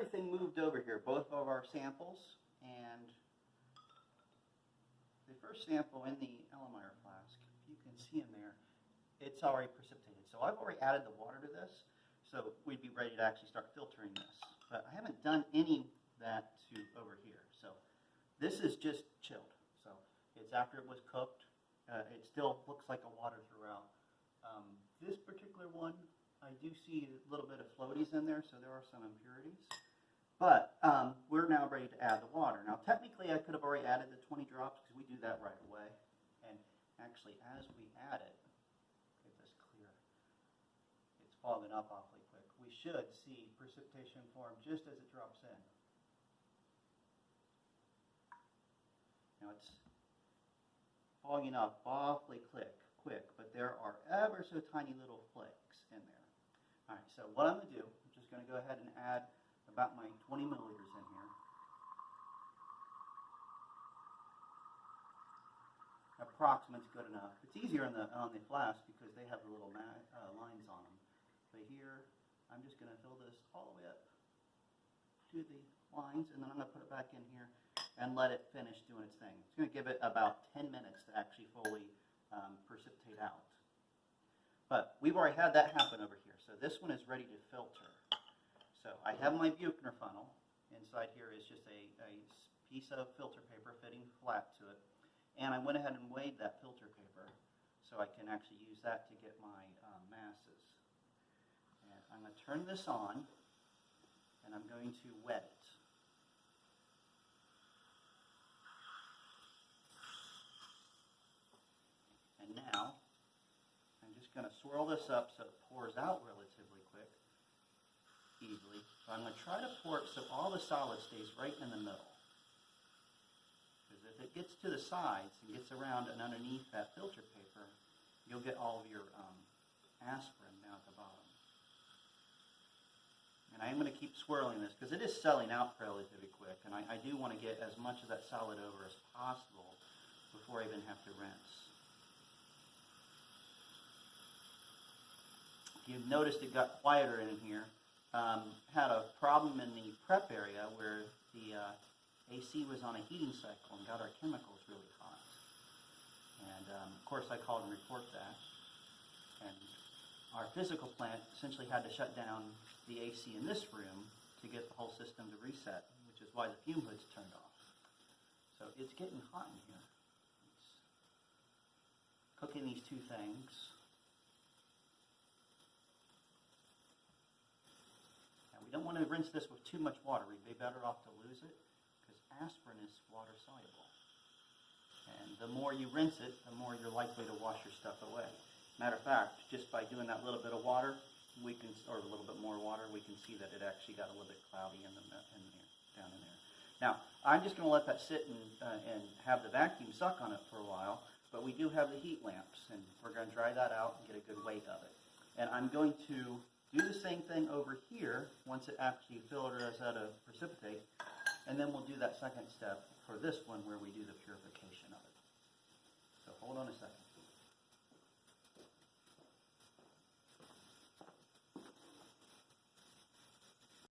everything moved over here, both of our samples, and the first sample in the Ellemeyer flask, if you can see in there, it's already precipitated. So I've already added the water to this, so we'd be ready to actually start filtering this. But I haven't done any of that to over here. So this is just chilled. So it's after it was cooked. It still looks like a water throughout. This particular one, I do see a little bit of floaties in there, so there are some impurities. But we're now ready to add the water. Now, technically, I could have already added the 20 drops because we do that right away. And actually, as we add it, get this clear, it's fogging up awfully quick. We should see precipitation form just as it drops in. Now, it's fogging up awfully quick, but there are ever so tiny little flakes in there. All right, so what I'm going to do, I'm just going to go ahead and add about my 20 milliliters in here. Approximate's good enough. It's easier on the flask because they have the little lines on them. But here, I'm just going to fill this all the way up to the lines, and then I'm going to put it back in here and let it finish doing its thing. It's going to give it about 10 minutes to actually fully precipitate out. But we've already had that happen over here. So this one is ready to filter. So I have my Buchner funnel. Inside here is just a piece of filter paper fitting flat to it. And I went ahead and weighed that filter paper so I can actually use that to get my masses. And I'm going to turn this on, and I'm going to wet it. And now, I'm just going to swirl this up so it pours out relatively quick, easily. So I'm going to try to pour it so all the solid stays right in the middle. Because if it gets to the sides and gets around and underneath that filter paper, you'll get all of your aspirin down at the bottom. And I'm going to keep swirling this because it is selling out relatively quick. And I do want to get as much of that solid over as possible before I even have to rinse. You've noticed it got quieter in here. Had a problem in the prep area where the AC was on a heating cycle and got our chemicals really hot. And of course I called and report that. And our physical plant essentially had to shut down the AC in this room to get the whole system to reset, which is why the fume hood's turned off. So it's getting hot in here. It's cooking these two things. We don't want to rinse this with too much water. We'd be better off to lose it because aspirin is water soluble. And the more you rinse it, the more you're likely to wash your stuff away. Matter of fact, just by doing that little bit of water, we can, or a little bit more water, we can see that it actually got a little bit cloudy in there, down in there. Now, I'm just going to let that sit and have the vacuum suck on it for a while, but we do have the heat lamps, and we're going to dry that out and get a good weight of it. And I'm going to do the same thing over here once it actually filters out of precipitate, and then we'll do that second step for this one where we do the purification of it. So hold on a second.